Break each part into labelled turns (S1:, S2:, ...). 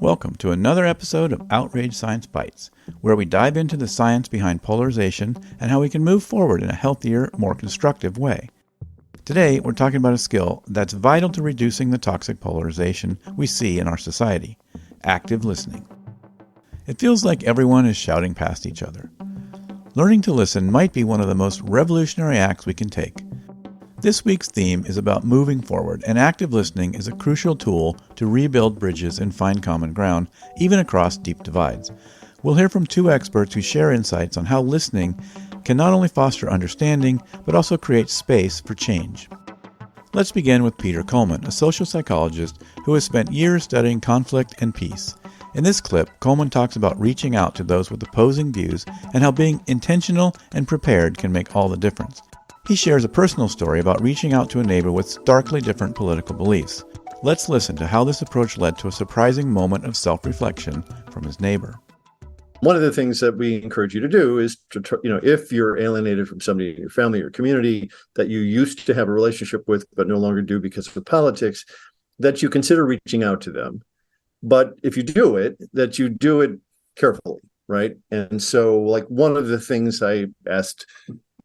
S1: Welcome to another episode of Outrage Science Bites, where we dive into the science behind polarization and how we can move forward in a healthier, more constructive way. Today, we're talking about a skill that's vital to reducing the toxic polarization we see in our society: active listening. It feels like everyone is shouting past each other. Learning to listen might be one of the most revolutionary acts we can take. This week's theme is about moving forward, and active listening is a crucial tool to rebuild bridges and find common ground, even across deep divides. We'll hear from two experts who share insights on how listening can not only foster understanding, but also create space for change. Let's begin with Peter Coleman, a social psychologist who has spent years studying conflict and peace. In this clip, Coleman talks about reaching out to those with opposing views and how being intentional and prepared can make all the difference. He shares a personal story about reaching out to a neighbor with starkly different political beliefs. Let's listen to how this approach led to a surprising moment of self-reflection from his neighbor.
S2: One of the things that we encourage you to do is to, if you're alienated from somebody in your family or community that you used to have a relationship with but no longer do because of politics, that you consider reaching out to them. But if you do it, that you do it carefully, right? And so, like, one of the things I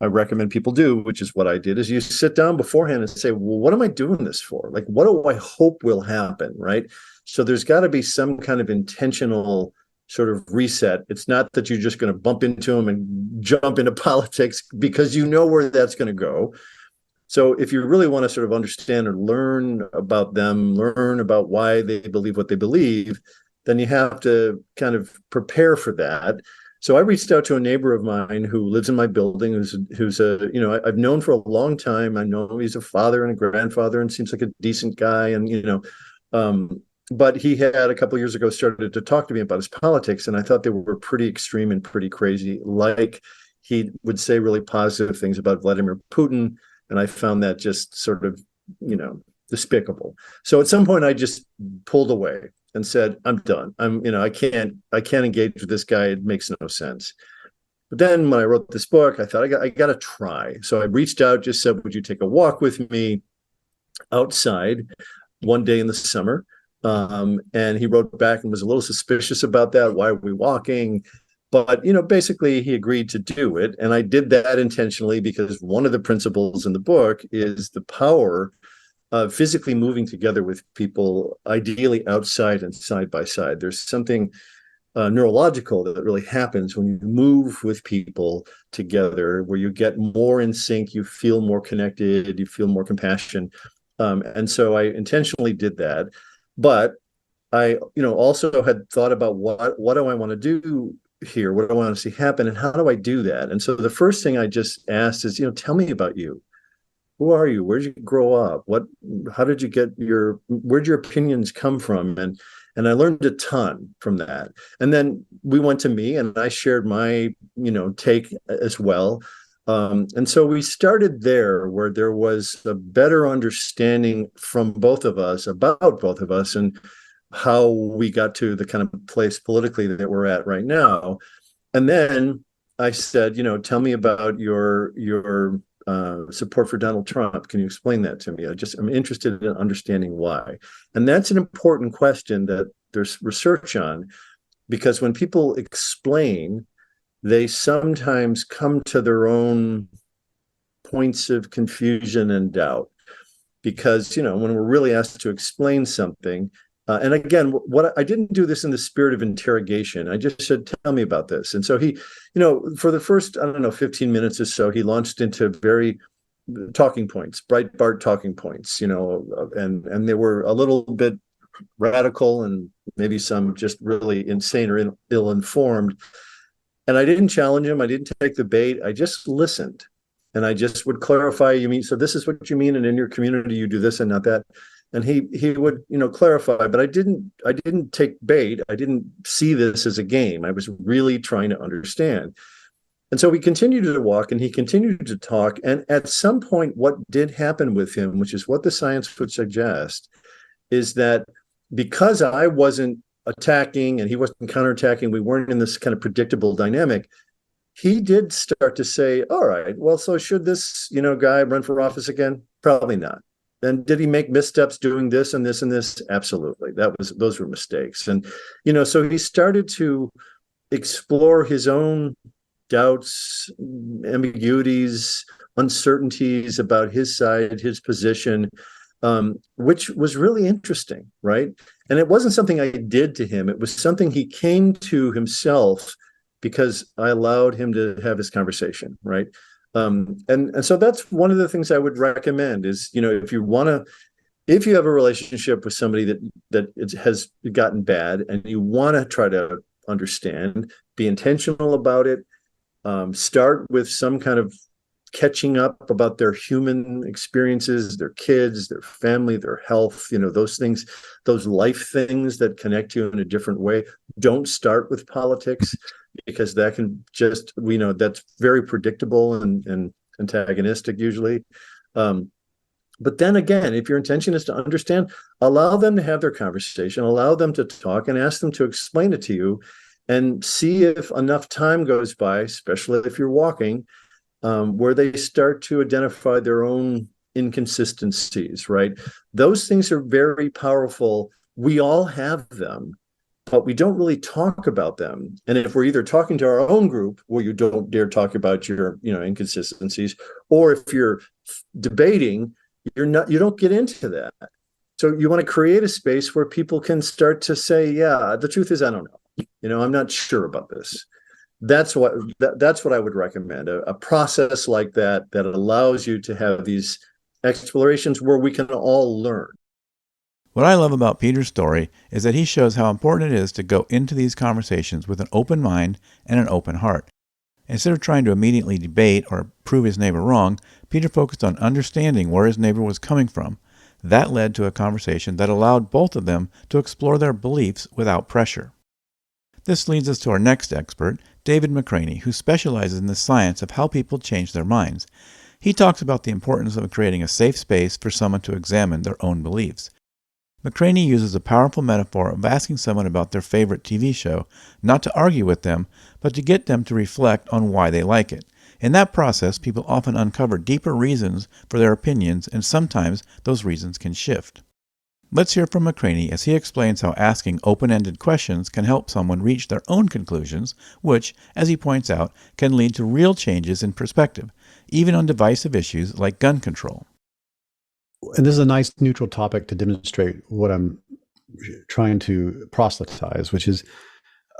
S2: recommend people do, which is what I did, is you sit down beforehand and say, well, what am I doing this for? Like, what do I hope will happen, right? So there's got to be some kind of intentional sort of reset. It's not that you're just going to bump into them and jump into politics because you know where that's going to go. So if you really want to sort of understand or learn about them, learn about why they believe what they believe, then you have to kind of prepare for that. So I reached out to a neighbor of mine who lives in my building, who's I've known for a long time. I know he's a father and a grandfather and seems like a decent guy. And, but he had a couple of years ago started to talk to me about his politics. And I thought they were pretty extreme and pretty crazy. Like, he would say really positive things about Vladimir Putin. And I found that just sort of, despicable. So at some point I just pulled away and said, I'm done. I can't engage with this guy. It makes no sense. But then when I wrote this book, I thought I got to try. So I reached out, just said, would you take a walk with me outside one day in the summer? And he wrote back and was a little suspicious about that. Why are we walking? But, basically he agreed to do it. And I did that intentionally because one of the principles in the book is the power physically moving together with people, ideally outside and side by side. There's something neurological that really happens when you move with people together, where you get more in sync, you feel more connected, you feel more compassion. And so I intentionally did that. But I, also had thought about what do I want to do here? What do I want to see happen? And how do I do that? And so the first thing I just asked is, tell me about you. Who are you? Where did you grow up? How did you get where'd your opinions come from? And I learned a ton from that. And then we went to me and I shared my, take as well. And so we started there, where there was a better understanding from both of us about both of us and how we got to the kind of place politically that we're at right now. And then I said, tell me about your support for Donald Trump. Can you explain that to me? I'm interested in understanding why. And that's an important question that there's research on, because when people explain, they sometimes come to their own points of confusion and doubt. Because, when we're really asked to explain something, and again, I didn't do this in the spirit of interrogation. I just said, tell me about this. And so he, for the first, 15 minutes or so, he launched into very talking points, Breitbart talking points, and they were a little bit radical and maybe some just really insane or ill-informed. And I didn't challenge him. I didn't take the bait. I just listened. And I just would clarify, so this is what you mean, and in your community, you do this and not that. And he would, clarify, but I didn't take bait. I didn't see this as a game. I was really trying to understand. And so we continued to walk and he continued to talk. And at some point, what did happen with him, which is what the science would suggest, is that because I wasn't attacking and he wasn't counterattacking, we weren't in this kind of predictable dynamic, he did start to say, all right, well, so should this, guy run for office again? Probably not. And did he make missteps doing this and this and this? Absolutely. Those were mistakes. And, so he started to explore his own doubts, ambiguities, uncertainties about his side, his position, which was really interesting, right? And it wasn't something I did to him. It was something he came to himself because I allowed him to have his conversation, right? And so that's one of the things I would recommend is, if you have a relationship with somebody that has gotten bad and you want to try to understand, be intentional about it, start with some kind of catching up about their human experiences, their kids, their family, their health, those things, those life things that connect you in a different way. Don't start with politics, because that can just, we know that's very predictable and antagonistic usually. But then again, if your intention is to understand, allow them to have their conversation, allow them to talk, and ask them to explain it to you, and see if enough time goes by, especially if you're walking, where they start to identify their own inconsistencies, right? Those things are very powerful. We all have them, but we don't really talk about them. And if we're either talking to our own group where you don't dare talk about your, inconsistencies, or if you're debating, you don't get into that. So you want to create a space where people can start to say, yeah, the truth is, I don't know. I'm not sure about this. That's what I would recommend, a process like that allows you to have these explorations where we can all learn.
S1: What I love about Peter's story is that he shows how important it is to go into these conversations with an open mind and an open heart. Instead of trying to immediately debate or prove his neighbor wrong, Peter focused on understanding where his neighbor was coming from. That led to a conversation that allowed both of them to explore their beliefs without pressure. This leads us to our next expert, David McCraney, who specializes in the science of how people change their minds. He talks about the importance of creating a safe space for someone to examine their own beliefs. McCraney uses a powerful metaphor of asking someone about their favorite TV show, not to argue with them, but to get them to reflect on why they like it. In that process, people often uncover deeper reasons for their opinions, and sometimes those reasons can shift. Let's hear from McCraney as he explains how asking open-ended questions can help someone reach their own conclusions, which, as he points out, can lead to real changes in perspective, even on divisive issues like gun control.
S3: And this is a nice neutral topic to demonstrate what I'm trying to proselytize, which is,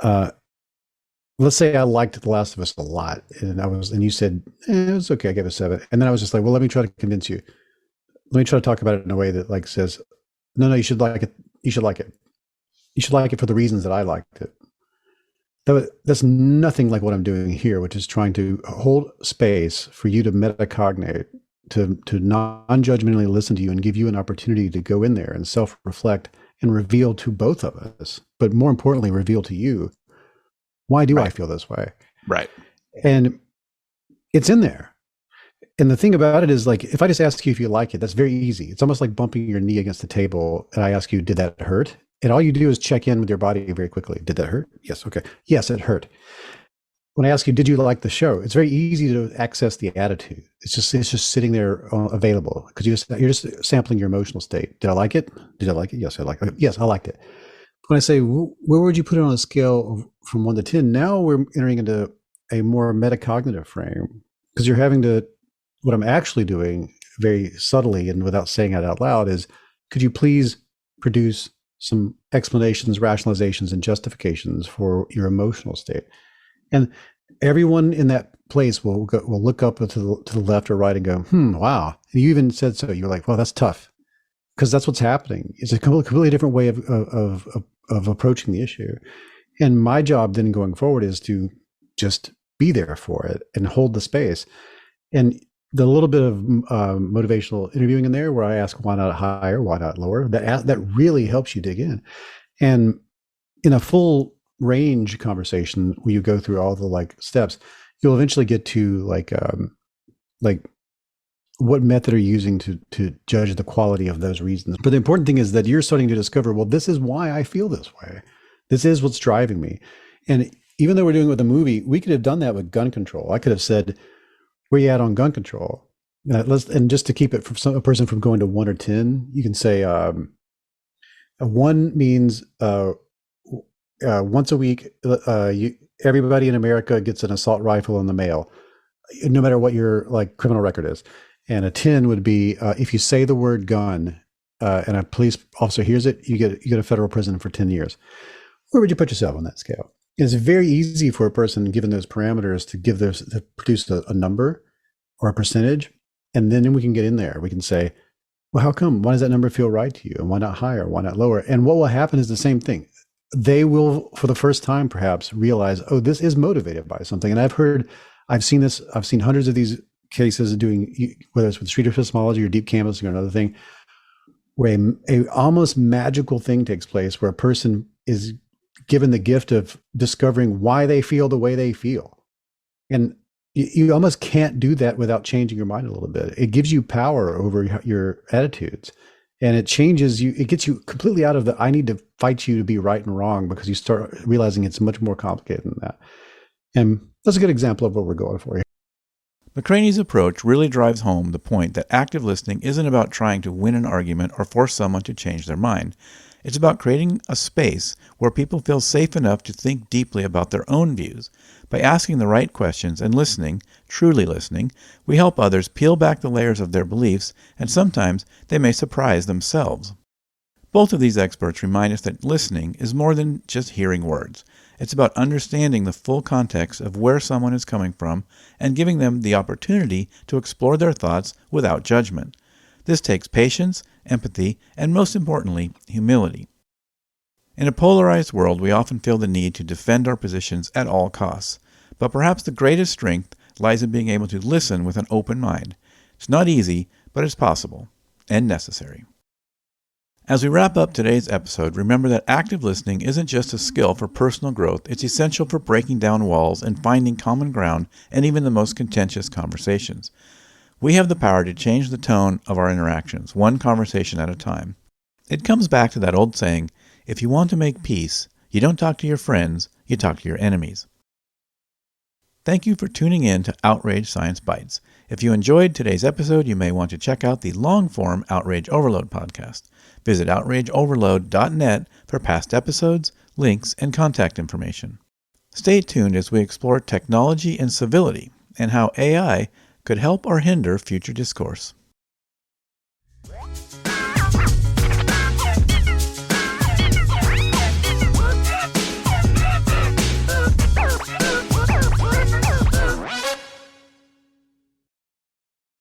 S3: let's say I liked The Last of Us a lot, and you said, it was okay, I gave it a 7. And then I was just like, well, let me try to convince you. Let me try to talk about it in a way that says, no, you should like it. You should like it. You should like it for the reasons that I liked it. That's nothing like what I'm doing here, which is trying to hold space for you to metacognate, to non-judgmentally listen to you and give you an opportunity to go in there and self-reflect and reveal to both of us, but more importantly, reveal to you, why do I feel this way?
S1: Right.
S3: And it's in there. And the thing about it is, if I just ask you if you like it, that's very easy. It's almost like bumping your knee against the table and I ask you, did that hurt? And all you do is check in with your body very quickly. Did that hurt? Yes. Okay. Yes, it hurt. When I ask you, did you like the show? It's very easy to access the attitude. It's just sitting there available because you're just sampling your emotional state. Did I like it? Did I like it? Yes, I like it. Yes, I liked it. When I say, where would you put it on a scale from 1 to 10? Now we're entering into a more metacognitive frame because you're having to, what I'm actually doing very subtly and without saying it out loud is, could you please produce some explanations, rationalizations, and justifications for your emotional state? And everyone in that place will look up to the left or right and go, wow. And you even said so. You're like, well, that's tough. Because that's what's happening. It's a completely different way of approaching the issue. And my job then going forward is to just be there for it and hold the space. And the little bit of motivational interviewing in there where I ask, why not higher? Why not lower? That really helps you dig in. And in a full range conversation where you go through all the steps, you'll eventually get to what method are you using to judge the quality of those reasons. But the important thing is that you're starting to discover, well, this is why I feel this way. This is what's driving me. And even though we're doing it with a movie, we could have done that with gun control. I could have said, where you at on gun control? And just to keep it from a person from going to 1 or 10, you can say a 1 means once a week, everybody in America gets an assault rifle in the mail, no matter what your criminal record is. And a 10 would be if you say the word gun and a police officer hears it, you get a federal prison for 10 years. Where would you put yourself on that scale? It's very easy for a person, given those parameters, to produce a number or a percentage, and then we can get in there. We can say, well, how come? Why does that number feel right to you? And why not higher? Why not lower? And what will happen is the same thing. They will, for the first time, perhaps realize, oh, this is motivated by something. And I've seen this, I've seen hundreds of these cases doing, whether it's with street epistemology or deep canvassing or another thing, where a almost magical thing takes place where a person is given the gift of discovering why they feel the way they feel. And you almost can't do that without changing your mind a little bit. It gives you power over your attitudes, and it changes you. It gets you completely out of the, I need to fight you to be right and wrong, because you start realizing it's much more complicated than that. And that's a good example of what we're going for here.
S1: McCraney's approach really drives home the point that active listening isn't about trying to win an argument or force someone to change their mind. It's about creating a space where people feel safe enough to think deeply about their own views. By asking the right questions and listening, truly listening, we help others peel back the layers of their beliefs, and sometimes they may surprise themselves. Both of these experts remind us that listening is more than just hearing words. It's about understanding the full context of where someone is coming from and giving them the opportunity to explore their thoughts without judgment. This takes patience, empathy, and most importantly, humility. In a polarized world, we often feel the need to defend our positions at all costs. But perhaps the greatest strength lies in being able to listen with an open mind. It's not easy, but it's possible and necessary. As we wrap up today's episode, remember that active listening isn't just a skill for personal growth. It's essential for breaking down walls and finding common ground in even the most contentious conversations. We have the power to change the tone of our interactions, one conversation at a time. It comes back to that old saying, if you want to make peace, you don't talk to your friends, you talk to your enemies. Thank you for tuning in to Outrage Science Bites. If you enjoyed today's episode, you may want to check out the long-form Outrage Overload podcast. Visit outrageoverload.net for past episodes, links, and contact information. Stay tuned as we explore technology and civility and how AI could help or hinder future discourse.